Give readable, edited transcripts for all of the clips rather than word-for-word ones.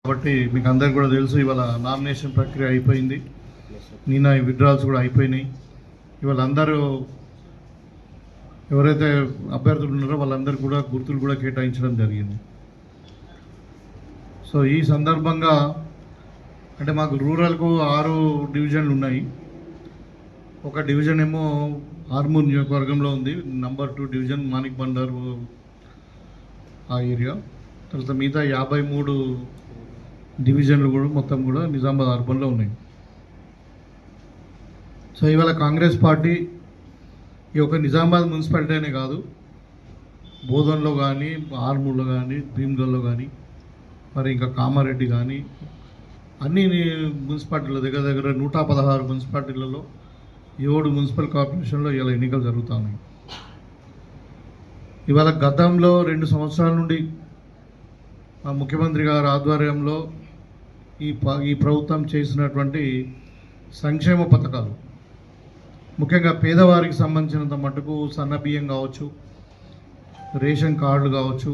కాబట్టి మీకు అందరికీ కూడా తెలుసు, ఇవాళ నామినేషన్ ప్రక్రియ అయిపోయింది. నిన్న విత్డ్రాల్స్ కూడా అయిపోయినాయి. ఇవాళ అందరూ ఎవరైతే అభ్యర్థులు ఉన్నారో వాళ్ళందరూ కూడా గుర్తులు కూడా కేటాయించడం జరిగింది. సో ఈ సందర్భంగా అంటే మాకు రూరల్కు 6 డివిజన్లు ఉన్నాయి. ఒక డివిజన్ ఏమో ఆర్మూర్ నియోజకవర్గంలో ఉంది, నంబర్ 2 డివిజన్ మాణిక్ బండారు ఆ ఏరియా. తర్వాత మిగతా 53 డివిజన్లు కూడా మొత్తం కూడా నిజామాబాద్ అర్బన్లో ఉన్నాయి. సో ఇవాళ కాంగ్రెస్ పార్టీ ఈ యొక్క నిజామాబాద్ మున్సిపాలిటీ అనే కాదు, బోధన్లో కానీ, ఆర్మూర్లో కానీ, భీమ్గల్లో కానీ, మరి ఇంకా కామారెడ్డి కానీ, అన్ని మున్సిపాలిటీల దగ్గర దగ్గర 116 మున్సిపాలిటీలలో 7 మున్సిపల్ కార్పొరేషన్లో ఇవాళ ఎన్నికలు జరుగుతూ ఉన్నాయి. ఇవాళ గతంలో 2 సంవత్సరాల నుండి మా ముఖ్యమంత్రి గారి ఆధ్వర్యంలో ఈ ప్రభుత్వం చేసినటువంటి సంక్షేమ పథకాలు, ముఖ్యంగా పేదవారికి సంబంధించినంత మటుకు సన్న బియ్యం కావచ్చు, రేషన్ కార్డులు కావచ్చు,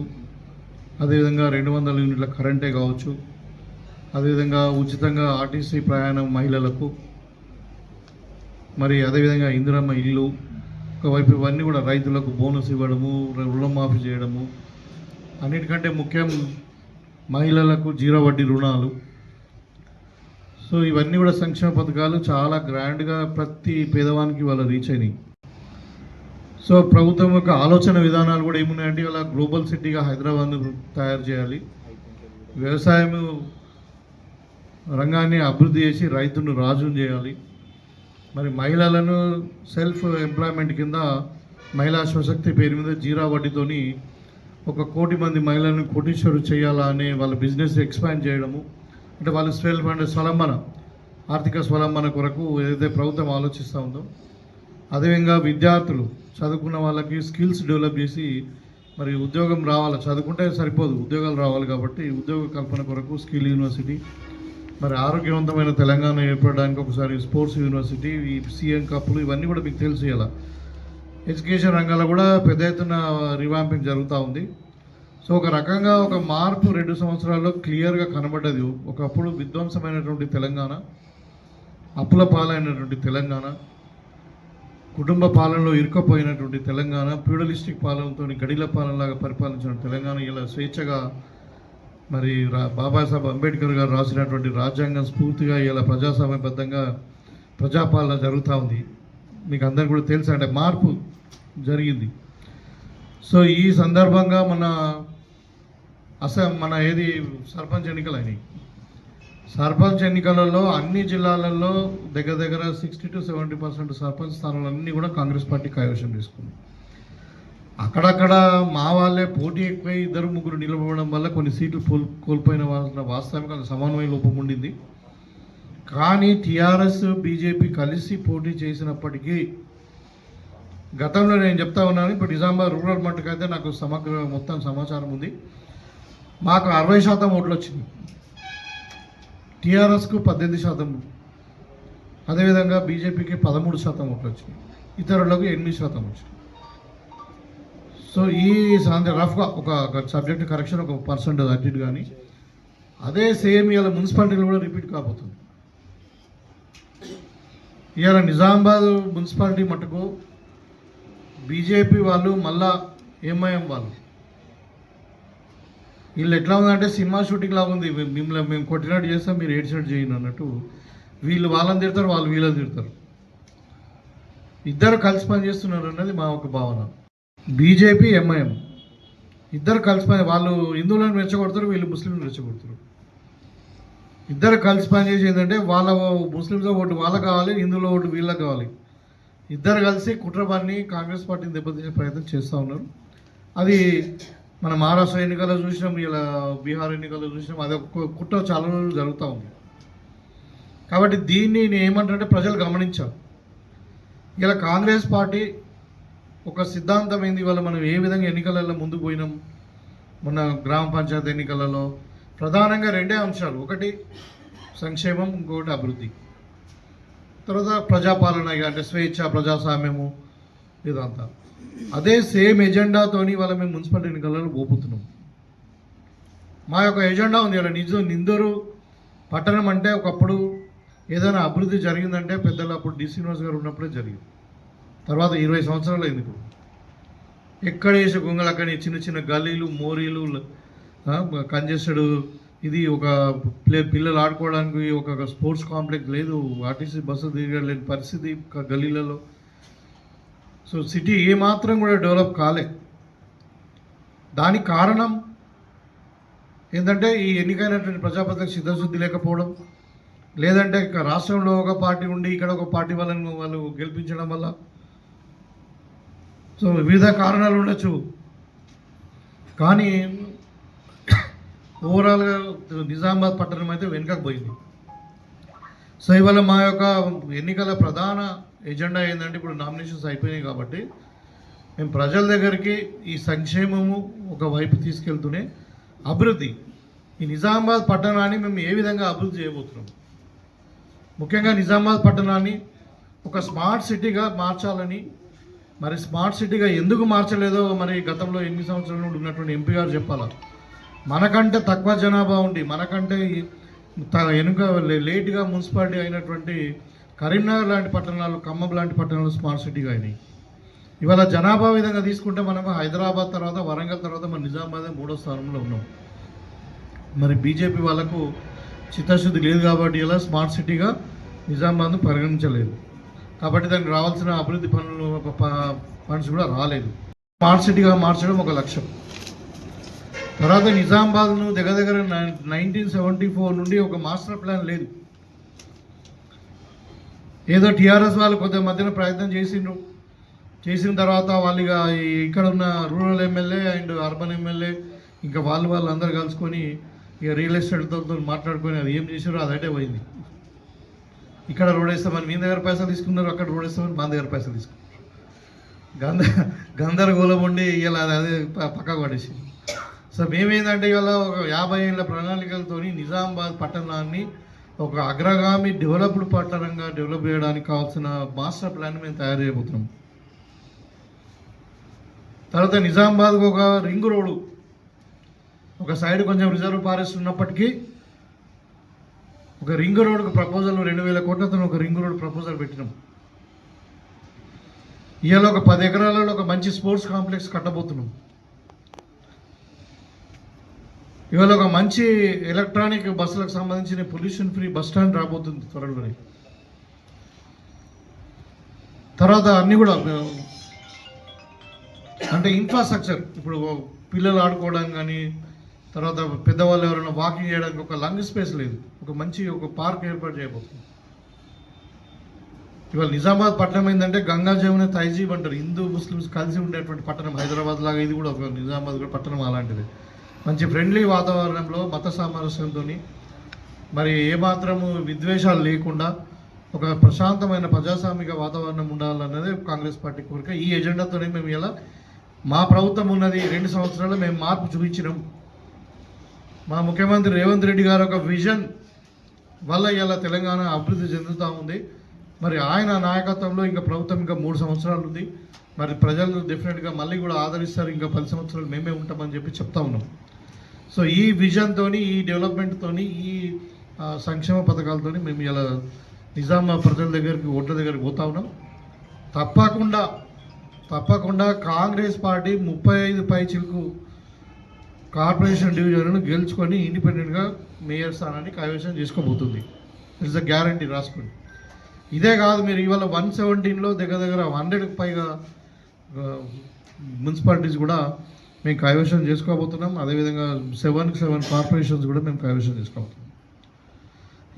అదేవిధంగా 200 యూనిట్ల కరెంటే కావచ్చు, అదేవిధంగా ఉచితంగా ఆర్టీసీ ప్రయాణం మహిళలకు, మరి అదేవిధంగా ఇందిరమ్మ ఇల్లు, ఒకవైపు ఇవన్నీ కూడా రైతులకు బోనస్ ఇవ్వడము, రుణమాఫీ చేయడము, అన్నిటికంటే ముఖ్యం మహిళలకు 0 వడ్డీ రుణాలు. సో ఇవన్నీ కూడా సంక్షేమ పథకాలు చాలా గ్రాండ్గా ప్రతి పేదవానికి వాళ్ళ రీచ్ అయినాయి. సో ప్రభుత్వం యొక్క ఆలోచన విధానాలు కూడా ఏమున్నాయంటే, ఇలా గ్లోబల్ సిటీగా హైదరాబాద్ను తయారు చేయాలి, వ్యవసాయం రంగాన్ని అభివృద్ధి చేసి రైతును రాజును చేయాలి, మరి మహిళలను సెల్ఫ్ ఎంప్లాయ్మెంట్ కింద మహిళా స్వశక్తి పేరు మీద 0 వడ్డీతోని 1 కోటి మంది మహిళలను కోటీశ్వరులు చేయాలా అనే వాళ్ళ బిజినెస్ ఎక్స్పాండ్ చేయడము, అంటే వాళ్ళు సెల్ఫ్ అంటే స్వలంబన, ఆర్థిక స్వలంబన కొరకు ఏదైతే ప్రభుత్వం ఆలోచిస్తూ ఉందో, అదేవిధంగా విద్యార్థులు చదువుకున్న వాళ్ళకి స్కిల్స్ డెవలప్ చేసి మరి ఉద్యోగం రావాలి, చదువుకుంటే సరిపోదు, ఉద్యోగాలు రావాలి. కాబట్టి ఉద్యోగ కల్పన కొరకు స్కిల్ యూనివర్సిటీ, మరి ఆరోగ్యవంతమైన తెలంగాణ ఏర్పడడానికి ఒకసారి స్పోర్ట్స్ యూనివర్సిటీ, ఈ సీఎం కప్పులు, ఇవన్నీ కూడా మీకు తెలిసి ఇలా ఎడ్యుకేషన్ రంగాల్లో కూడా పెద్ద ఎత్తున రివాంపింగ్ జరుగుతూ ఉంది. సో ఒక రకంగా ఒక మార్పు 2 సంవత్సరాల్లో క్లియర్గా కనబడ్డది. ఒకప్పుడు విధ్వంసమైనటువంటి తెలంగాణ, అప్పుల పాలైనటువంటి తెలంగాణ, కుటుంబ పాలనలో ఇరుక్కుపోయినటువంటి తెలంగాణ, ఫ్యూడలిస్టిక్ పాలనతో గడిల పాలనలాగా పరిపాలించిన తెలంగాణ ఇలా స్వేచ్ఛగా మరి బాబాసాహెబ్ అంబేద్కర్ గారు రాసినటువంటి రాజ్యాంగం స్ఫూర్తిగా ఇలా ప్రజాస్వామ్యబద్ధంగా ప్రజాపాలన జరుగుతూ ఉంది. మీకు అందరికీ కూడా తెలుసు, అంటే మార్పు జరిగింది. సో ఈ సందర్భంగా మన సర్పంచ్ ఎన్నికలు అయినాయి. సర్పంచ్ ఎన్నికలలో అన్ని జిల్లాలలో దగ్గర దగ్గర 60 to 70% సర్పంచ్ స్థానాలన్నీ కూడా కాంగ్రెస్ పార్టీ కైవశం చేసుకుంది. అక్కడక్కడ మా వాళ్ళే పోటీ ఎక్కువై 2-3 నిలబడడం వల్ల కొన్ని సీట్లు కోల్పోయిన వాళ్ళ వాస్తవిక సమన్వయ లోపం ఉండింది. కానీ టీఆర్ఎస్ బీజేపీ కలిసి పోటీ చేసినప్పటికీ, గతంలో నేను చెప్తా ఉన్నాను, ఇప్పుడు నిజామాబాద్ రూరల్ మట్టుకైతే నాకు మొత్తం సమాచారం ఉంది, మాకు 60% ఓట్లు వచ్చింది, టీఆర్ఎస్కు 18%, అదేవిధంగా బీజేపీకి 13% ఓట్లు వచ్చినాయి, ఇతరులకు 8% వచ్చినాయి. సో ఈ రఫ్గా ఒక సబ్జెక్ట్ కరెక్షన్ 1% అటు ఇటు, కానీ అదే సేమ్ ఇవాళ మున్సిపాలిటీలు కూడా రిపీట్ కాబోతుంది. ఇవాళ నిజామాబాద్ మున్సిపాలిటీ మటుకు బీజేపీ వాళ్ళు మళ్ళా ఎంఐఎం వాళ్ళు వీళ్ళు ఎట్లా ఉందంటే సినిమా షూటింగ్ లాగా ఉంది. మిమ్మల్ని మేము కొట్టినట్టు చేస్తాం, మీరు ఏడ్చినట్టు చేయండి అన్నట్టు. వీళ్ళు వాళ్ళని తిడతారు, వాళ్ళు వీళ్ళని తిడతారు, ఇద్దరు కలిసి పనిచేస్తున్నారు అన్నది మా ఒక భావన. బీజేపీ ఎంఐఎం ఇద్దరు కలిసి వాళ్ళు హిందువులను రెచ్చగొడతారు, వీళ్ళు ముస్లింలను రెచ్చగొడతారు. ఇద్దరు కలిసి పనిచేసి ఏంటంటే వాళ్ళ ముస్లింస్ ఓటు వాళ్ళకి కావాలి, హిందువుల ఓటు వీళ్ళకి కావాలి. ఇద్దరు కలిసి కుట్రబాన్ని కాంగ్రెస్ పార్టీని దెబ్బతీసే ప్రయత్నం చేస్తూ ఉన్నారు. అది మన మహారాష్ట్ర ఎన్నికల్లో చూసినాం, ఇలా బీహార్ ఎన్నికల్లో చూసినాం. అది ఒక కుట్ర చాలా రోజులు జరుగుతూ ఉంది. కాబట్టి దీన్ని నేను ఏమంటే ప్రజలు గమనించాలి. ఇలా కాంగ్రెస్ పార్టీ ఒక సిద్ధాంతం ఏంది, ఇవాళ మనం ఏ విధంగా ఎన్నికలలో ముందుకు పోయినాం. మొన్న గ్రామ పంచాయతీ ఎన్నికలలో ప్రధానంగా 2 అంశాలు, ఒకటి సంక్షేమం, ఇంకొకటి అభివృద్ధి, తర్వాత ప్రజాపాలన, అంటే స్వేచ్ఛ, ప్రజాస్వామ్యము, ఇదంతా. అదే సేమ్ ఎజెండాతోని వాళ్ళ మేము మున్సిపల్ ఎన్నికలలో పోతున్నాం. మా యొక్క ఎజెండా ఉంది ఇలా ఇందూరు పట్టణం అంటే ఒకప్పుడు ఏదైనా అభివృద్ధి జరిగిందంటే పెద్దలు అప్పుడు డి శ్రీనివాస్ గారు ఉన్నప్పుడే జరిగింది. తర్వాత 20 సంవత్సరాలు అయింది. ఇప్పుడు ఎక్కడ వేసే గొంగలు అక్కడి చిన్న చిన్న గల్లీలు మోరీలు కంజెస్టెడ్, ఇది ఒక పిల్లలు ఆడుకోవడానికి ఒక స్పోర్ట్స్ కాంప్లెక్స్ లేదు, ఆర్టీసీ బస్సు తిరగలేని పరిస్థితి గల్లీలలో. సో సిటీ ఏమాత్రం కూడా డెవలప్ కాలే. దానికి కారణం ఏంటంటే ఈ ఎన్నికైనటువంటి ప్రజాప్రతినిధులకు సిద్ధశుద్ధి లేకపోవడం, లేదంటే రాష్ట్రంలో ఒక పార్టీ ఉండి ఇక్కడ ఒక పార్టీ వాళ్ళు గెలిపించడం వల్ల. సో వివిధ కారణాలు ఉండొచ్చు, కానీ ఓవరాల్గా నిజామాబాద్ పట్టణం అయితే వెనుకకు పోయింది. సో ఇవాళ మా యొక్క ఎన్నికల ప్రధాన ఎజెండా ఏంటంటే ఇప్పుడు నామినేషన్స్ అయిపోయినాయి కాబట్టి మేము ప్రజల దగ్గరికి ఈ సంక్షేమము ఒక వైపు తీసుకెళ్తూనే అభివృద్ధి, ఈ నిజామాబాద్ పట్టణాన్ని మేము ఏ విధంగా అభివృద్ధి చేయబోతున్నాం, ముఖ్యంగా నిజామాబాద్ పట్టణాన్ని ఒక స్మార్ట్ సిటీగా మార్చాలని. మరి స్మార్ట్ సిటీగా ఎందుకు మార్చలేదో మరి గతంలో 8 సంవత్సరాల నుండి ఉన్నటువంటి ఎంపీ గారు చెప్పాలా. మనకంటే తక్కువ జనాభా ఉండి మనకంటే వెనుక లేట్గా మున్సిపాలిటీ అయినటువంటి కరీంనగర్ లాంటి పట్టణాలు, ఖమ్మం లాంటి పట్టణాలు స్మార్ట్ సిటీగా అయినాయి. ఇవాళ జనాభా విధంగా తీసుకుంటే మనం హైదరాబాద్ తర్వాత వరంగల్ తర్వాత మన నిజామాబాద్ 3వ స్థానంలో ఉన్నాం. మరి బీజేపీ వాళ్ళకు చిత్తశుద్ధి లేదు కాబట్టి ఇలా స్మార్ట్ సిటీగా నిజామాబాద్ను పరిగణించలేదు. కాబట్టి దానికి రావాల్సిన అభివృద్ధి ఫండ్స్ కూడా రాలేదు. స్మార్ట్ సిటీగా మార్చడం ఒక లక్ష్యం. తర్వాత నిజామాబాద్ను దగ్గర 1974 నుండి ఒక మాస్టర్ ప్లాన్ లేదు. ఏదో టీఆర్ఎస్ వాళ్ళు కొద్ది మధ్యన ప్రయత్నం చేసిన తర్వాత వాళ్ళు ఇక్కడ ఉన్న rural MLA and urban MLA ఇంకా వాళ్ళు అందరూ కలుసుకొని ఇక రియల్ ఎస్టేట్తో మాట్లాడుకొని అది ఏం చేసారో అదైతే పోయింది. ఇక్కడ రోడ్ వేస్తామని మీ దగ్గర పైసలు తీసుకున్నారు, అక్కడ రోడ్ వేస్తామని మా దగ్గర పైసలు తీసుకున్నారు. గందరగోళం ఉండి ఇలా అదే పక్కకు పడేసి. సో మేమేంటంటే ఇవాళ ఒక 50 ఏళ్ళ ప్రణాళికలతో నిజామాబాద్ పట్టణాన్ని ఒక అగ్రగామి డెవలప్డ్ పట్టణంగా డెవలప్ చేయడానికి కావాల్సిన మాస్టర్ ప్లాన్ మేము తయారు చేయబోతున్నాం. తర్వాత నిజామాబాద్కు ఒక రింగ్ రోడ్డు, ఒక సైడ్ కొంచెం రిజర్వ్ ఫారెస్ట్ ఉన్నప్పటికీ ఒక రింగ్ రోడ్డుకు ప్రపోజల్ 2000 కోట్లతో ఒక రింగ్ రోడ్ ప్రపోజల్ పెట్టినాం. ఇవాళ ఒక 10 ఎకరాలలో ఒక మంచి స్పోర్ట్స్ కాంప్లెక్స్ కట్టబోతున్నాం. ఇవాళ ఒక మంచి ఎలక్ట్రానిక్ బస్సులకు సంబంధించిన పొల్యూషన్ ఫ్రీ బస్ స్టాండ్ రాబోతుంది త్వరలోనే. తర్వాత అన్నీ కూడా అంటే ఇన్ఫ్రాస్ట్రక్చర్, ఇప్పుడు పిల్లలు ఆడుకోవడానికి కానీ, తర్వాత పెద్దవాళ్ళు ఎవరైనా వాకింగ్ చేయడానికి ఒక లంగ్ స్పేస్ లేదు, ఒక మంచి ఒక పార్క్ ఏర్పాటు చేయబోతుంది. ఇవాళ నిజామాబాద్ పట్టణం ఏంటంటే గంగా జమున తైజీబ్ అంటారు, హిందూ ముస్లిమ్స్ కలిసి ఉండేటువంటి పట్టణం. హైదరాబాద్ లాగా ఇది కూడా ఒక నిజామాబాద్ కూడా పట్టణం అలాంటిది. మంచి ఫ్రెండ్లీ వాతావరణంలో మత సామరస్యంతో మరి ఏమాత్రము విద్వేషాలు లేకుండా ఒక ప్రశాంతమైన ప్రజాస్వామిక వాతావరణం ఉండాలన్నది కాంగ్రెస్ పార్టీ కోరిక. ఈ ఎజెండాతోనే మేము ఇలా మా ప్రభుత్వం ఉన్నది 2 సంవత్సరాలు మేము మార్పు చూపించినాం. మా ముఖ్యమంత్రి రేవంత్ రెడ్డి గారు ఒక విజన్ వల్ల ఇలా తెలంగాణ అభివృద్ధి చెందుతూ ఉంది. మరి ఆయన నాయకత్వంలో ఇంకా ప్రభుత్వం ఇంకా 3 సంవత్సరాలు ఉంది. మరి ప్రజలు డెఫినెట్గా మళ్ళీ కూడా ఆదరిస్తారు, ఇంకా 10 సంవత్సరాలు మేమే ఉంటామని చెప్పి చెప్తా ఉన్నాం. సో ఈ విజన్తో, ఈ డెవలప్మెంట్తో, ఈ సంక్షేమ పథకాలతో మేము ఇలా నిజామాబాద్ ప్రజల దగ్గరికి, ఓట్ల దగ్గరికి పోతా ఉన్నాం. తప్పకుండా కాంగ్రెస్ పార్టీ 35 పైచిలకు కార్పొరేషన్ డివిజన్లను గెలుచుకొని ఇండిపెండెంట్గా మేయర్ స్థానాన్ని కైవసం చేసుకోబోతుంది. ఇట్స్ అ గ్యారంటీ, రాసుకోండి. ఇదే కాదు, మీరు ఇవాళ 117లో దగ్గర 100కి పైగా మున్సిపాలిటీస్ కూడా మేము కైవసం చేసుకోబోతున్నాం. అదేవిధంగా 7కి 7 కార్పొరేషన్స్ కూడా మేము కైవసం చేసుకోబోతున్నాం.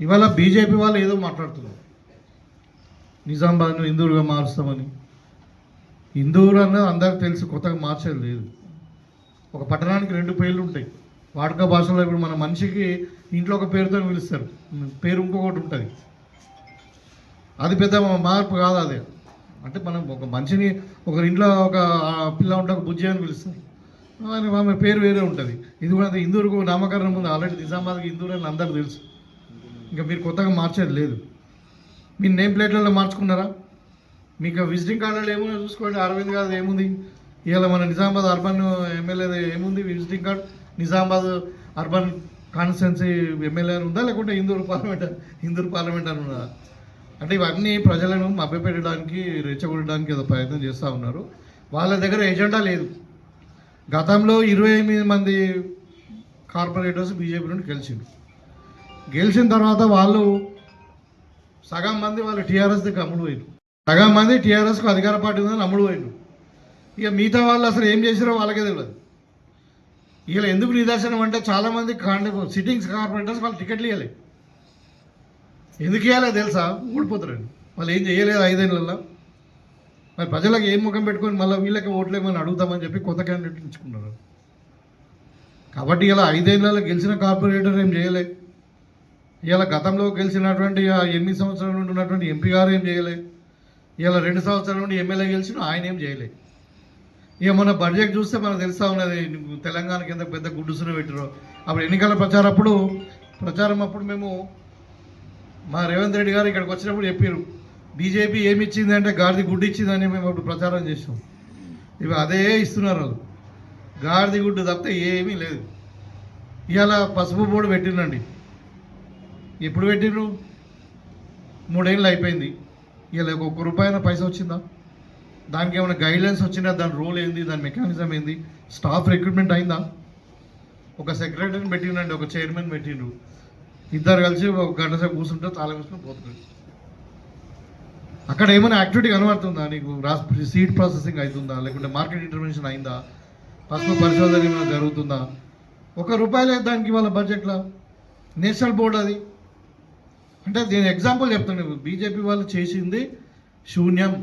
ఇవాళ బీజేపీ వాళ్ళు ఏదో మాట్లాడుతున్నారు, నిజామాబాద్ను ఇందూరుగా మారుస్తామని. ఇందూరు అన్నది అందరికి తెలుసు, కొత్తగా మార్చేది లేదు. ఒక పట్టణానికి 2 పేర్లు ఉంటాయి. వాడుక భాషలో ఇప్పుడు మన మనిషికి ఇంట్లో ఒక పేరుతో పిలుస్తారు, పేరు ఇంకొకటి ఉంటుంది. అది పెద్ద మార్పు కాదు. అదే అంటే మనం ఒక మనిషిని ఒకరి ఇంట్లో ఒక పిల్ల ఉంటే ఒక బుజ్జి అని పిలుస్తారు, ఆమె పేరు వేరే ఉంటుంది. ఇది కూడా ఇందూరుకు నామకరణం ఉంది. ఆల్రెడీ నిజామాబాద్కి ఇందూరు అని అందరికీ తెలుసు. ఇంకా మీరు కొత్తగా మార్చేది లేదు. మీ నేమ్ ప్లేట్లలో మార్చుకున్నారా? మీకు విజిటింగ్ కార్డులలో ఏముందో చూసుకోండి. అరవింద్ గారు ఏముంది, ఇవాళ మన నిజామాబాద్ అర్బన్ ఎమ్మెల్యే ఏముంది visiting card, Nizamabad urban constituency MLA అని ఉందా, లేకుంటే ఇందూరు పార్లమెంట్ అని ఉందా? అంటే ఇవన్నీ ప్రజలను మభ్యపెట్టడానికి, రెచ్చగొట్టడానికి ఏదో ప్రయత్నం చేస్తూ ఉన్నారు. వాళ్ళ దగ్గర ఎజెండా లేదు. గతంలో 28 మంది కార్పొరేటర్స్ బీజేపీ నుండి గెలిచిన తర్వాత వాళ్ళు సగం మంది వాళ్ళు టీఆర్ఎస్ దగ్గర అమ్ముడు పోయారు, సగం మంది టీఆర్ఎస్కు అధికార పార్టీ ఉందని అమ్ముడు పోయారు. ఇక మిగతా వాళ్ళు అసలు ఏం చేసారో వాళ్ళకే తెలియదు. ఇలా ఎందుకు నిదర్శనం అంటే చాలామంది సిట్టింగ్స్ కార్పొరేటర్స్ వాళ్ళు టికెట్లు ఇవ్వాలి. ఎందుకు ఇవ్వాలి తెలుసా? ఊడిపోతారండి. వాళ్ళు ఏం చేయలేదు 5 ఏళ్ళల్లో. మరి ప్రజలకు ఏం ముఖం పెట్టుకొని మళ్ళీ వీళ్ళకి ఓట్లేమని అడుగుతామని చెప్పి కొత్త క్యాండిడేట్ ఇచ్చుకున్నారు. కాబట్టి ఇలా 5 ఏళ్ళలో గెలిచిన కార్పొరేటర్ ఏం చేయలే. ఇలా గతంలో గెలిచినటువంటి 8 సంవత్సరాల నుండి ఉన్నటువంటి ఎంపీ గారు ఏం చేయలే. ఇలా 2 సంవత్సరాల నుండి ఎమ్మెల్యే గెలిచిన ఆయన ఏం చేయలే. ఇక మన బడ్జెట్ చూస్తే మనకు తెలుస్తూ ఉన్నది తెలంగాణకి ఎంత పెద్ద గుడ్డుసును పెట్టారో. అప్పుడు ఎన్నికల ప్రచారం అప్పుడు మేము మా రేవంత్ రెడ్డి గారు ఇక్కడికి వచ్చినప్పుడు చెప్పారు, బీజేపీ ఏమి ఇచ్చింది అంటే గాడిది గుడ్డు ఇచ్చిందని మేము అప్పుడు ప్రచారం చేసాం. ఇవి అదే ఇస్తున్నారు వాళ్ళు, గాడిది గుడ్డు తప్పితే ఏమీ లేదు. ఇవాళ పసుపు బోర్డు పెట్టిండండి. ఎప్పుడు పెట్టిండ్రు? 3 ఏళ్ళు అయిపోయింది. ఇవాళ ₹1 పైసా వచ్చిందా? దానికి ఏమైనా గైడ్లైన్స్ వచ్చినా? దాని రోల్ ఏంది, దాని మెకానిజం ఏంది, స్టాఫ్ రిక్రూట్మెంట్ అయిందా? ఒక సెక్రటరీని పెట్టిండండి, ఒక చైర్మన్ పెట్టిండ్రు. ఇద్దరు కలిసి ఒక గంట సేపు కూర్చుంటే తాళం వేసుకొని పోతుంది. అక్కడ ఏమైనా యాక్టివిటీ కనబడుతుందా నీకు? సీడ్ ప్రాసెసింగ్ అవుతుందా, లేకుంటే మార్కెట్ ఇంటర్వెన్షన్ అయిందా, పసుపు పరిశోధన ఏమైనా జరుగుతుందా? ₹1 లేదు దానికి వాళ్ళ బడ్జెట్లో. నేషనల్ బోర్డు అది. అంటే నేను ఎగ్జాంపుల్ చెప్తాను, బీజేపీ వాళ్ళు చేసింది శూన్యం.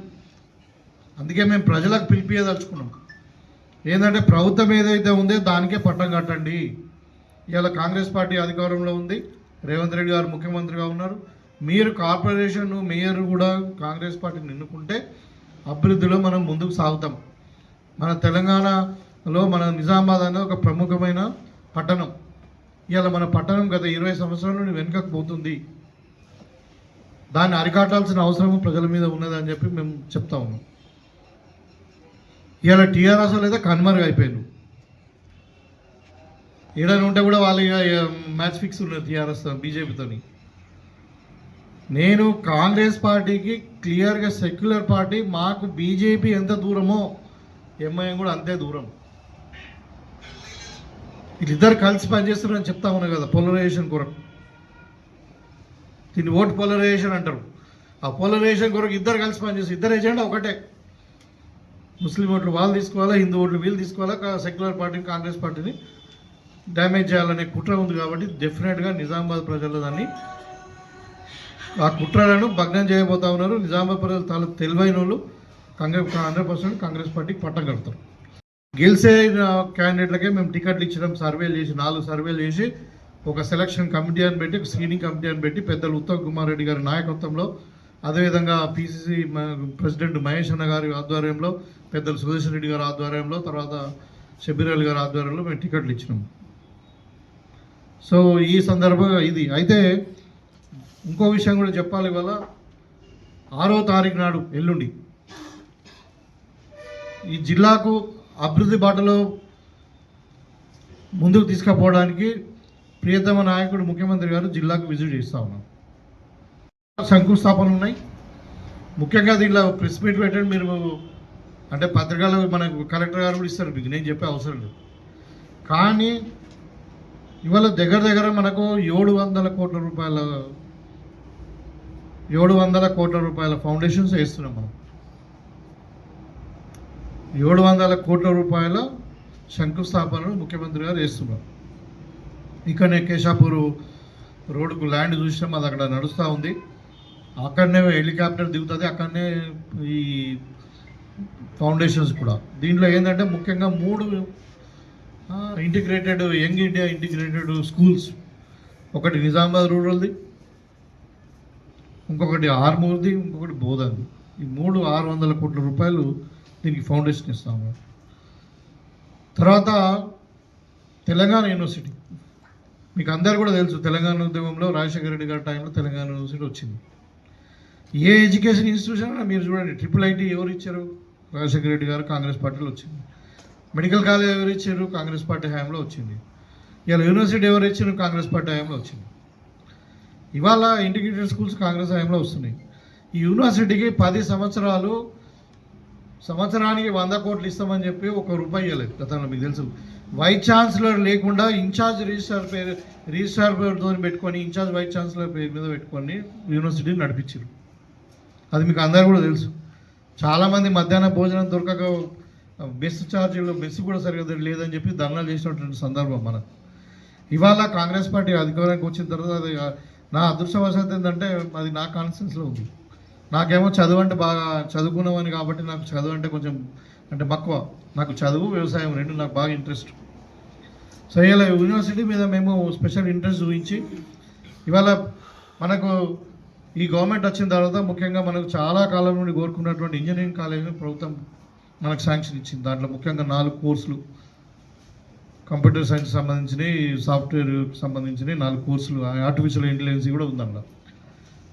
అందుకే మేము ప్రజలకు పిలిపియదలుచుకున్నాం. ఏంటంటే ప్రభుత్వం ఏదైతే ఉందో దానికే పట్టం కట్టండి. ఇవాళ కాంగ్రెస్ పార్టీ అధికారంలో ఉంది, రేవంత్ రెడ్డి గారు ముఖ్యమంత్రిగా ఉన్నారు. మీరు కార్పొరేషన్ మేయర్ కూడా కాంగ్రెస్ పార్టీని ఎన్నుకుంటే అభివృద్ధిలో మనం ముందుకు సాగుతాం. మన తెలంగాణలో మన నిజామాబాద్ అనేది ఒక ప్రముఖమైన పట్టణం. ఇవాళ మన పట్టణం గత 20 సంవత్సరాల నుండి వెనుకకు పోతుంది. దాన్ని అరికాటాల్సిన అవసరం ప్రజల మీద ఉన్నదని చెప్పి మేము చెప్తా ఉన్నాం. ఇవాళ టీఆర్ఎస్ లేదా కన్మరుగు అయిపోయాను. ఏడైనా ఉంటే కూడా వాళ్ళు మ్యాచ్ ఫిక్స్ ఉన్నారు టీఆర్ఎస్ బీజేపీతోని. నేను కాంగ్రెస్ పార్టీకి క్లియర్గా సెక్యులర్ పార్టీ, మాకు బీజేపీ ఎంత దూరమో ఎంఐఎం కూడా అంతే దూరం. వీళ్ళిద్దరు కలిసి పనిచేస్తున్నారని చెప్తా ఉన్నారు కదా, పోలరైజేషన్ కొరకు. దీన్ని ఓటు పోలరైజేషన్ అంటారు. ఆ పోలరైజేషన్ కొరకు ఇద్దరు కలిసి పనిచేస్తారు. ఇద్దరు ఎజెండా ఒకటే. ముస్లిం ఓట్లు వాళ్ళు తీసుకోవాలా, హిందూ ఓట్లు వీళ్ళు తీసుకోవాలా, సెక్యులర్ పార్టీని కాంగ్రెస్ పార్టీని డ్యామేజ్ చేయాలనే కుట్ర ఉంది. కాబట్టి డెఫినెట్గా నిజామాబాద్ ప్రజలు దాన్ని ఆ కుట్రలను భగ్నం చేయబోతా ఉన్నారు. నిజామాబాద్ ప్రజలు చాలా తెలివైన వాళ్ళు. 100% కాంగ్రెస్ పార్టీకి పట్టం కడతారు. గెలిచే క్యాండిడేట్లకే మేము టికెట్లు ఇచ్చడం, సర్వేలు చేసి 4 సర్వేలు చేసి ఒక సెలక్షన్ కమిటీ అని పెట్టి, ఒక స్క్రీనింగ్ కమిటీ అని పెట్టి, పెద్దలు ఉత్తమ్ కుమార్ రెడ్డి గారి నాయకత్వంలో, అదేవిధంగా పిసిసి ప్రెసిడెంట్ మహేష్ అన్న గారి ఆధ్వర్యంలో, పెద్దలు సుదర్శన్ రెడ్డి గారి ఆధ్వర్యంలో, తర్వాత షబీర్ అలీ గారి ఆధ్వర్యంలో మేము టికెట్లు ఇచ్చినాము. సో ఈ సందర్భంగా ఇది అయితే ఇంకో విషయం కూడా చెప్పాలి. ఇవాళ 6వ తారీఖు నాడు ఎల్లుండి ఈ జిల్లాకు అభివృద్ధి బాటలో ముందుకు తీసుకుపోవడానికి ప్రియతమ నాయకుడు ముఖ్యమంత్రి గారు జిల్లాకు విజిట్ చేస్తూ ఉన్నాం. శంకుస్థాపనలు ఉన్నాయి. ముఖ్యంగా దీంట్లో ప్రెస్ మీట్ పెట్టండి మీరు, అంటే పత్రికలు మనకు కలెక్టర్ గారు కూడా ఇస్తారు, మీకు నేను చెప్పే అవసరం లేదు. కానీ ఇవాళ దగ్గర మనకు 700 కోట్ల రూపాయల ఫౌండేషన్స్ వేస్తున్నాం మనం. 700 కోట్ల రూపాయల శంకుస్థాపనను ముఖ్యమంత్రి గారు వేస్తున్నారు. ఇక్కడనే కేశాపూర్ రోడ్డుకు ల్యాండ్ చూసినాం, అది అక్కడ నడుస్తూ ఉంది. అక్కడనే హెలికాప్టర్ దిగుతుంది, అక్కడనే ఈ ఫౌండేషన్స్ కూడా. దీంట్లో ఏంటంటే ముఖ్యంగా 3 integrated young India integrated schools, ఒకటి నిజామాబాద్ రూరల్ది, ఇంకొకటి ఆర్మూర్ది, ఇంకొకటి బోధన్ది. ఈ 3 600 కోట్ల రూపాయలు దీనికి ఫౌండేషన్ ఇస్తాము. తర్వాత తెలంగాణ యూనివర్సిటీ, మీకు అందరు కూడా తెలుసు, తెలంగాణ ఉద్యమంలో రాజశేఖర రెడ్డి గారి టైంలో తెలంగాణ యూనివర్సిటీ వచ్చింది. ఏ ఎడ్యుకేషన్ ఇన్స్టిట్యూషన్ మీరు చూడండి, IIIT ఎవరు ఇచ్చారు? రాజశేఖర రెడ్డి గారు కాంగ్రెస్ పార్టీలో వచ్చింది. మెడికల్ కాలేజ్ ఎవరు ఇచ్చారు? కాంగ్రెస్ పార్టీ హయాంలో వచ్చింది. ఇలా యూనివర్సిటీ ఎవరు ఇచ్చిన కాంగ్రెస్ పార్టీ హయాంలో వచ్చింది. ఇవాళ ఇంటిగ్రేటెడ్ స్కూల్స్ కాంగ్రెస్ హయాంలో వస్తున్నాయి. ఈ యూనివర్సిటీకి 10 సంవత్సరాలు సంవత్సరానికి 100 కోట్లు ఇస్తామని చెప్పి ₹1 ఇవ్వలేదు గతంలో. మీకు తెలుసు, వైస్ ఛాన్సలర్ లేకుండా ఇన్ఛార్జ్ రిజిస్ట్రార్ పేరుతో పెట్టుకొని ఇన్ఛార్జ్ వైస్ ఛాన్సలర్ పేరు మీద పెట్టుకొని యూనివర్సిటీని నడిపించారు. అది మీకు అందరూ కూడా తెలుసు. చాలామంది మధ్యాహ్న భోజనం దొరకక బస్సు కూడా సరిగ్గా లేదని చెప్పి ధర్నాలు చేసినటువంటి సందర్భం మనకు. ఇవాళ కాంగ్రెస్ పార్టీ అధికారానికి వచ్చిన తర్వాత అది నా అదృష్టవశాత్తు ఏంటంటే అది నా కాన్ఫిడెన్స్లో ఉంది. నాకేమో చదువు అంటే బాగా చదువుకున్నామని కాబట్టి నాకు చదువు అంటే కొంచెం అంటే మక్కువ. నాకు చదువు వ్యవసాయం రెండు నాకు బాగా ఇంట్రెస్ట్. సో ఇలా యూనివర్సిటీ మీద మేము స్పెషల్ ఇంట్రెస్ట్ చూపించి ఇవాళ మనకు ఈ గవర్నమెంట్ వచ్చిన తర్వాత ముఖ్యంగా మనకు చాలా కాలం నుండి కోరుకున్నటువంటి ఇంజనీరింగ్ కాలేజీని ప్రభుత్వం మనకు శాంక్షన్ ఇచ్చింది. దాంట్లో ముఖ్యంగా 4 కోర్సులు, కంప్యూటర్ సైన్స్ సంబంధించినవి, సాఫ్ట్వేర్కి సంబంధించినవి 4 కోర్సులు, ఆర్టిఫిషియల్ ఇంటెలిజెన్స్ కూడా ఉందన్న.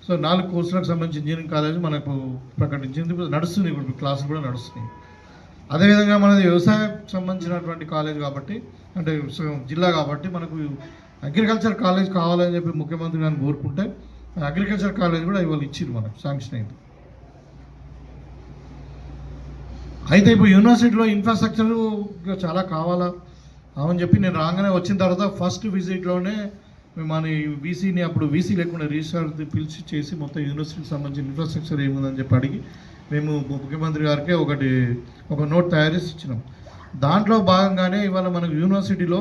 సో 4 కోర్సులకు సంబంధించి ఇంజనీరింగ్ కాలేజ్ మనకు ప్రకటించింది. నడుస్తుంది, ఇప్పుడు క్లాసులు కూడా నడుస్తున్నాయి. అదేవిధంగా మనది వ్యవసాయం సంబంధించినటువంటి కాలేజ్ కాబట్టి, అంటే జిల్లా కాబట్టి మనకు అగ్రికల్చర్ కాలేజ్ కావాలని చెప్పి ముఖ్యమంత్రి గారిని కోరుకుంటే అగ్రికల్చర్ కాలేజ్ కూడా ఇవాళ ఇచ్చింది, మనకు శాంక్షన్ అయింది. అయితే ఇప్పుడు యూనివర్సిటీలో ఇన్ఫ్రాస్ట్రక్చర్ చాలా కావాలా అని చెప్పి నేను రాగానే వచ్చిన తర్వాత ఫస్ట్ విజిట్లోనే మన వీసీని, అప్పుడు వీసీ లేకుండా రిజిస్ట్రార్ పిలిచి చేసి మొత్తం యూనివర్సిటీకి సంబంధించిన ఇన్ఫ్రాస్ట్రక్చర్ ఏముందని చెప్పి అడిగి మేము ముఖ్యమంత్రి గారికి ఒక నోట్ తయారు చేసి ఇచ్చినాం. దాంట్లో భాగంగానే ఇవాళ మనకు యూనివర్సిటీలో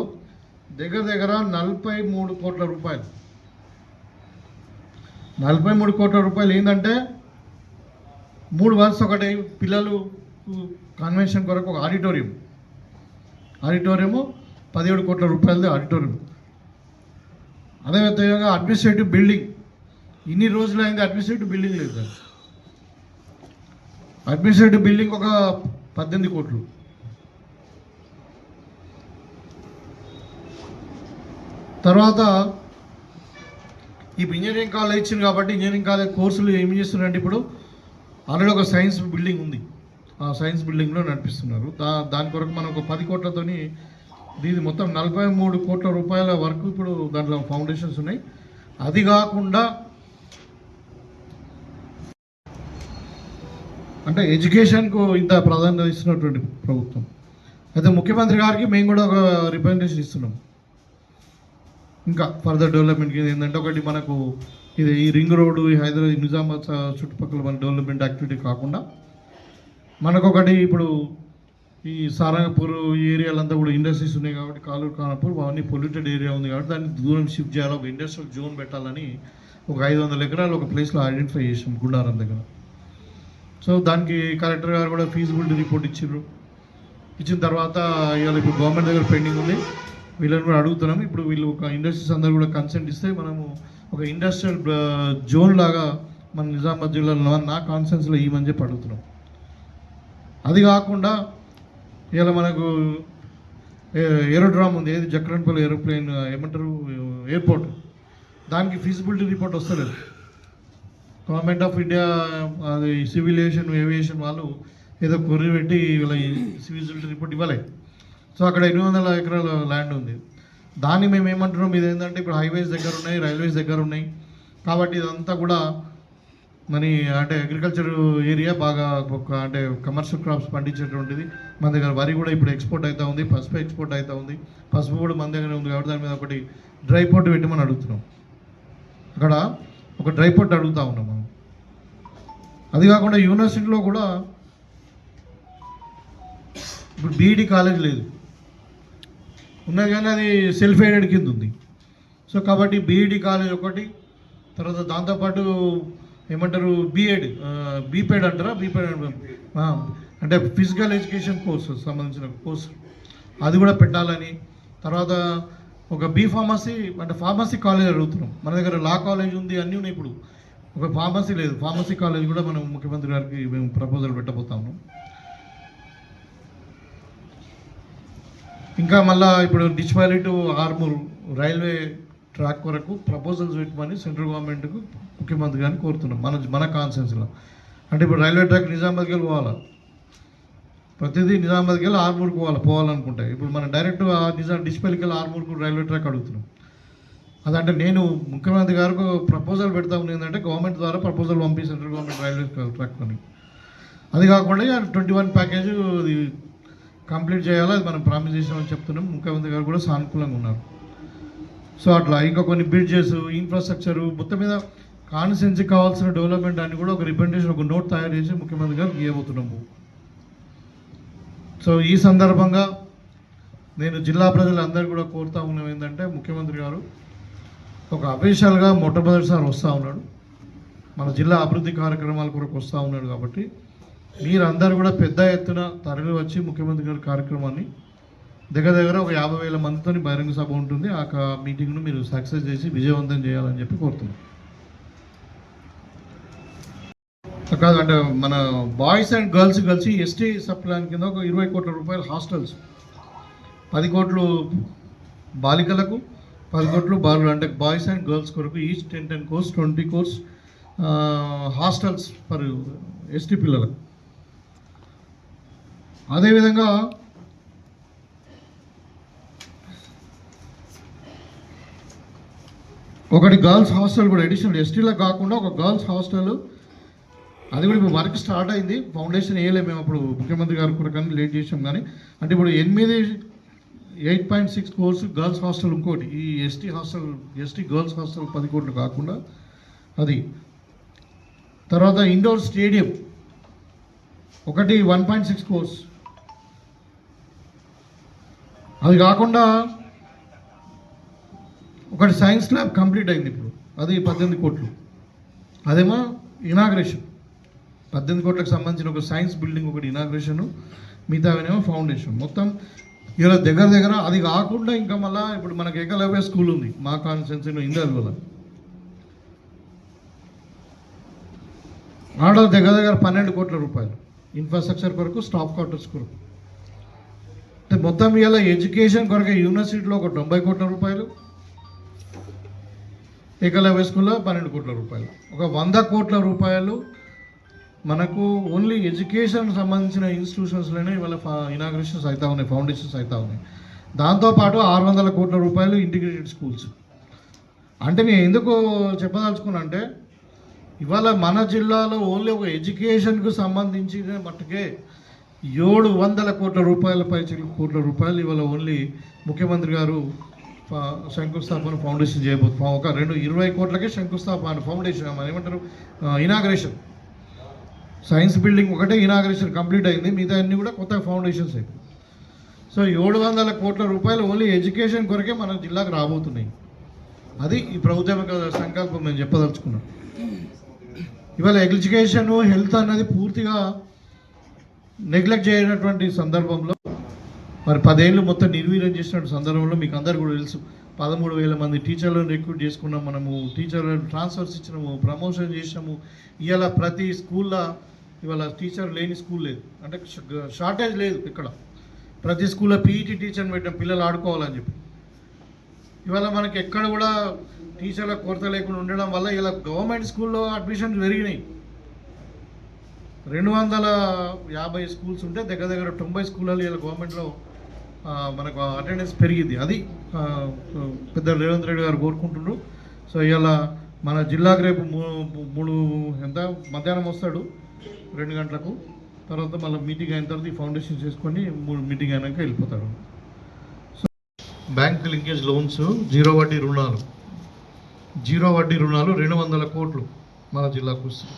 దగ్గర 43 కోట్ల రూపాయలు, 43 కోట్ల రూపాయలు ఏంటంటే 3 వర్క్స్. ఒకటి పిల్లలు కన్వెన్షన్ కొరకు ఒక ఆడిటోరియము 17 కోట్ల రూపాయలది ఆడిటోరియం. అదేవిధంగా అడ్మినిస్ట్రేటివ్ బిల్డింగ్, ఇన్ని రోజులు అయింది అడ్మినిస్ట్రేటివ్ బిల్డింగ్ లేదు. అడ్మినిస్ట్రేటివ్ బిల్డింగ్ ఒక 18 కోట్లు. తర్వాత ఇప్పుడు ఇంజనీరింగ్ కాలేజ్ ఇచ్చింది కాబట్టి ఇంజనీరింగ్ కాలేజ్ కోర్సులు ఏమి చేస్తున్నారంటే ఇప్పుడు ఆల్రెడీ ఒక సైన్స్ బిల్డింగ్ ఉంది, ఆ సైన్స్ బిల్డింగ్లో నడిపిస్తున్నారు. దాని కొరకు మనం ఒక 10 కోట్లతోని దీని మొత్తం 43 కోట్ల రూపాయల వరకు ఇప్పుడు దాంట్లో ఫౌండేషన్స్ ఉన్నాయి. అది కాకుండా అంటే ఎడ్యుకేషన్కు ఇంత ప్రాధాన్యత ఇస్తున్నటువంటి ప్రభుత్వం. అయితే ముఖ్యమంత్రి గారికి మేము కూడా ఒక రిప్రజెంటేషన్ ఇస్తున్నాం. ఇంకా ఫర్దర్ డెవలప్మెంట్కి ఏంటంటే ఒకటి మనకు ఇది ఈ రింగ్ రోడ్డు, ఈ హైదరాబాద్ నిజామాబాద్ చుట్టుపక్కల మన డెవలప్మెంట్ యాక్టివిటీ కాకుండా మనకొకటి ఇప్పుడు ఈ సారంగపూర్ ఈ ఏరియాలంతా కూడా ఇండస్ట్రీస్ ఉన్నాయి కాబట్టి కాలూరు ఖానాపూర్ అవన్నీ పొల్యూటెడ్ ఏరియా ఉంది కాబట్టి దాన్ని దూరం షిఫ్ట్ చేయాలి, ఒక ఇండస్ట్రియల్ జోన్ పెట్టాలని ఒక 500 ఎకరాలు ఒక ప్లేస్లో ఐడెంటిఫై చేసాం గుండారం దగ్గర. సో దానికి కలెక్టర్ గారు కూడా ఫీజిబిలిటీ రిపోర్ట్ ఇచ్చిన తర్వాత ఇవాళ ఇప్పుడు గవర్నమెంట్ దగ్గర పెండింగ్ ఉంది, వీళ్ళని కూడా అడుగుతున్నాం. ఇప్పుడు వీళ్ళు ఒక ఇండస్ట్రీస్ అందరూ కూడా కన్సెంట్ ఇస్తే మనము ఒక ఇండస్ట్రియల్ జోన్ లాగా మన నిజామాబాద్ జిల్లాలో నా కాన్సెన్స్లో ఇవ్వమని చెప్పి అడుగుతున్నాం. అది కాకుండా ఇలా మనకు ఏరోడ్రామ్ ఉంది, ఏది జక్రన్పల్లి ఏరోప్లేన్ ఏమంటారు ఎయిర్పోర్ట్, దానికి ఫీజిబిలిటీ రిపోర్ట్ వస్తలేదు. గవర్నమెంట్ ఆఫ్ ఇండియా అది సివిల్ ఏవియేషన్ వాళ్ళు ఏదో కొర్రి పెట్టి ఇలా ఫీజిబిలిటీ రిపోర్ట్ ఇవ్వలేదు. సో అక్కడ 800 ఎకరాల ల్యాండ్ ఉంది. దాన్ని మేము ఏమంటున్నాం, ఇది ఏంటంటే ఇప్పుడు హైవేస్ దగ్గర ఉన్నాయి, రైల్వేస్ దగ్గర ఉన్నాయి కాబట్టి ఇదంతా కూడా మరి అంటే అగ్రికల్చర్ ఏరియా బాగా అంటే కమర్షియల్ క్రాప్స్ పండించేటువంటిది. మన దగ్గర వరి కూడా ఇప్పుడు ఎక్స్పోర్ట్ అవుతూ ఉంది, పసుపు ఎక్స్పోర్ట్ అవుతూ ఉంది, పసుపు కూడా మన దగ్గర ఉంది కాబట్టి దాని మీద ఒకటి డ్రై పోర్ట్ పెట్టమని అడుగుతున్నాం. అక్కడ ఒక డ్రై పోర్ట్ అడుగుతూ ఉన్నాం మనం. అది కాకుండా యూనివర్సిటీలో కూడా ఇప్పుడు బీఈడి కాలేజ్ లేదు, ఉన్నది కానీ అది సెల్ఫ్ ఎయిడెడ్ కింద ఉంది. సో కాబట్టి బీఈడి కాలేజ్ ఒకటి, తర్వాత దాంతోపాటు ఏమంటారు బీపెడ్ అంటారా, బీపెడ్ అంటే ఫిజికల్ ఎడ్యుకేషన్ కోర్సు సంబంధించిన కోర్సు అది కూడా పెట్టాలని. తర్వాత ఒక ఫార్మసీ అంటే ఫార్మసీ కాలేజ్ అడుగుతున్నాం. మన దగ్గర లా కాలేజ్ ఉంది, అన్నీ ఉన్నాయి. ఇప్పుడు ఒక ఫార్మసీ లేదు, ఫార్మసీ కాలేజ్ కూడా మనం ముఖ్యమంత్రి గారికి మేము ప్రపోజల్ పెట్టబోతాము. ఇంకా మళ్ళీ ఇప్పుడు డిచ్వాలీ టు ఆర్మూర్ రైల్వే ట్రాక్ వరకు ప్రపోజల్స్ పెట్టమని సెంట్రల్ గవర్నమెంట్కు ముఖ్యమంత్రి గారిని కోరుతున్నాం మన కాన్సెన్స్లో. అంటే ఇప్పుడు రైల్వే ట్రాక్ నిజామాబాద్కి వెళ్ళి పోవాలా, ప్రతిదీ నిజామాబాద్కి వెళ్ళి ఆర్మూర్కి పోవాలనుకుంటే ఇప్పుడు మనం డైరెక్ట్ డిస్పెల్కి వెళ్ళి ఆర్మూర్కు రైల్వే ట్రాక్ అడుగుతున్నాం. అదంటే నేను ముఖ్యమంత్రి గారికి ప్రపోజల్ పెడతా ఉంది ఏంటంటే గవర్నమెంట్ ద్వారా ప్రపోజల్ పంపి సెంట్రల్ గవర్నమెంట్ రైల్వే ట్రాక్ అని. అది కాకుండా 21 ప్యాకేజ్ కంప్లీట్ చేయాలి, అది మనం ప్రామిస్ చేసామని చెప్తున్నాం. ముఖ్యమంత్రి గారు కూడా సానుకూలంగా ఉన్నారు. సో అట్లా ఇంకా కొన్ని బ్రిడ్జెస్, ఇన్ఫ్రాస్ట్రక్చరు, మొత్తం మీద కాన్స్టిట్యున్సీకి కావాల్సిన డెవలప్మెంట్ అని కూడా ఒక రిప్రజెంటేషన్, ఒక నోట్ తయారు చేసి ముఖ్యమంత్రి గారికి ఇవ్వబోతున్నాము. సో ఈ సందర్భంగా నేను జిల్లా ప్రజలందరూ కూడా కోరుతా ఉన్నాం ఏంటంటే, ముఖ్యమంత్రి గారు ఒక అఫీషియల్గా మొట్టమొదటిసారి వస్తూ ఉన్నాడు, మన జిల్లా అభివృద్ధి కార్యక్రమాల కొరకు వస్తూ ఉన్నాడు. కాబట్టి మీరందరూ కూడా పెద్ద ఎత్తున తరలి వచ్చి ముఖ్యమంత్రి గారి కార్యక్రమాన్ని దగ్గర ఒక 50,000 మందితో బహిరంగ సభ ఉంటుంది, ఆ మీటింగ్ను మీరు సక్సెస్ చేసి విజయవంతం చేయాలని చెప్పి కోరుతున్నాం. కాదు అంటే మన బాయ్స్ అండ్ గర్ల్స్ కలిసి ఎస్టీ సబ్ ప్లాన్ కింద ఒక 20 కోట్ల రూపాయల హాస్టల్స్, 10 కోట్లు బాలికలకు, 10 కోట్లు బాలులు, అంటే బాయ్స్ అండ్ గర్ల్స్ కొరకు each 10 course 20 course hostels for ST పిల్లలకు. అదేవిధంగా ఒకటి గర్ల్స్ హాస్టల్ కూడా అడిషనల్ ఎస్టీలకు కాకుండా ఒక గర్ల్స్ హాస్టల్, అది కూడా ఇప్పుడు వర్క్ స్టార్ట్ అయింది. ఫౌండేషన్ వేయలేము మేము అప్పుడు ముఖ్యమంత్రి గారి కొరకు లేట్ చేసాం. కానీ అంటే ఇప్పుడు 8.6 కోర్స్ గర్ల్స్ హాస్టల్, ఇంకోటి ఈ ఎస్టీ గర్ల్స్ హాస్టల్ 10 కోట్లు కాకుండా అది. తర్వాత ఇండోర్ స్టేడియం ఒకటి 1.6 కోర్స్, అది కాకుండా ఒకటి సైన్స్ ల్యాబ్ కంప్లీట్ అయింది ఇప్పుడు, అది 18 కోట్లు. అదేమో ఇనాగ్రేషన్ 18 కోట్లకు సంబంధించిన ఒక సైన్స్ బిల్డింగ్ ఒకటి ఇనాగ్రేషను, మిగతావేమో ఫౌండేషన్. మొత్తం ఇలా దగ్గర అది కాకుండా ఇంకా మళ్ళీ ఇప్పుడు మనకి ఏకలవ్య స్కూల్ ఉంది మా కాన్స్టిట్యున్సీలో ఇందర్లో, ఆడ దగ్గర 12 కోట్ల రూపాయలు ఇన్ఫ్రాస్ట్రక్చర్ కొరకు, స్టాఫ్ క్వార్టర్స్ కొరకు. అంటే మొత్తం ఇలా ఎడ్యుకేషన్ కొరకు యూనివర్సిటీలో ఒక 90 కోట్ల రూపాయలు, ఏకలవ్య స్కూల్లో 12 కోట్ల రూపాయలు, ఒక 100 కోట్ల రూపాయలు మనకు ఓన్లీ ఎడ్యుకేషన్ సంబంధించిన ఇన్స్టిట్యూషన్స్లోనే ఇవాళ ఇనాగ్రేషన్స్ అవుతా ఉన్నాయి, ఫౌండేషన్స్ అవుతా ఉన్నాయి. దాంతోపాటు 600 కోట్ల రూపాయలు ఇంటిగ్రేటెడ్ స్కూల్స్. అంటే నేను ఎందుకు చెప్పదలుచుకున్నా అంటే, ఇవాళ మన జిల్లాలో ఓన్లీ ఒక ఎడ్యుకేషన్కు సంబంధించిన మట్టుకే 700 కోట్ల రూపాయలపై కోట్ల రూపాయలు ఇవాళ ఓన్లీ ముఖ్యమంత్రి గారు శంకుస్థాపన ఫౌండేషన్ చేయబోతున్నాం. ఒక 20 కోట్లకే శంకుస్థాపన ఫౌండేషన్ ఏమంటారు ఇనాగ్రేషన్. సైన్స్ బిల్డింగ్ ఒకటే ఇనాగ్రేషన్ కంప్లీట్ అయింది, మిగతా అన్నీ కూడా కొత్త ఫౌండేషన్స్ అయిపోయి. సో 700 కోట్ల రూపాయలు ఓన్లీ ఎడ్యుకేషన్ కొరకే మన జిల్లాకు రాబోతున్నాయి. అది ఈ ప్రభుత్వం సంకల్పం నేను చెప్పదలుచుకున్నాను. ఇవాళ ఎడ్యుకేషన్, హెల్త్ అన్నది పూర్తిగా నెగ్లెక్ట్ చేయనటువంటి సందర్భంలో, మరి 10 ఏళ్ళు మొత్తం నిర్వీర్యం చేసినటువంటి సందర్భంలో మీకు అందరు కూడా తెలుసు, 13,000 మంది టీచర్లను రిక్రూట్ చేసుకున్నాం, మనము టీచర్లను ట్రాన్స్ఫర్స్ ఇచ్చినాము, ప్రమోషన్ చేసినాము. ఇవాళ ప్రతి స్కూల్లో ఇవాళ టీచర్ లేని స్కూల్ లేదు, అంటే షార్టేజ్ లేదు ఇక్కడ. ప్రతి స్కూల్లో పీఈటీ టీచర్ని పెట్టిన పిల్లలు ఆడుకోవాలని చెప్పి. ఇవాళ మనకి ఎక్కడ కూడా టీచర్ల కొరత లేకుండా ఉండడం వల్ల ఇలా గవర్నమెంట్ స్కూల్లో అడ్మిషన్స్ పెరిగినాయి. 250 స్కూల్స్ ఉంటే దగ్గర 90 స్కూళ్ళలో ఇలా గవర్నమెంట్లో మనకు అటెండెన్స్ పెరిగింది. అది పెద్ద రేవంత్ రెడ్డి గారు కోరుకుంటున్నారు. సో ఇవాళ మన జిల్లాకు రేపు 3 మధ్యాహ్నం వస్తాడు 2 గంటలకు. తర్వాత మళ్ళీ మీటింగ్ అయిన తర్వాత ఈ ఫౌండేషన్ చేసుకొని మీటింగ్ అయినాక వెళ్ళిపోతాడు. So bank linkage loans, zero వడ్డీ రుణాలు 200 కోట్లు మన జిల్లాకు వస్తుంది.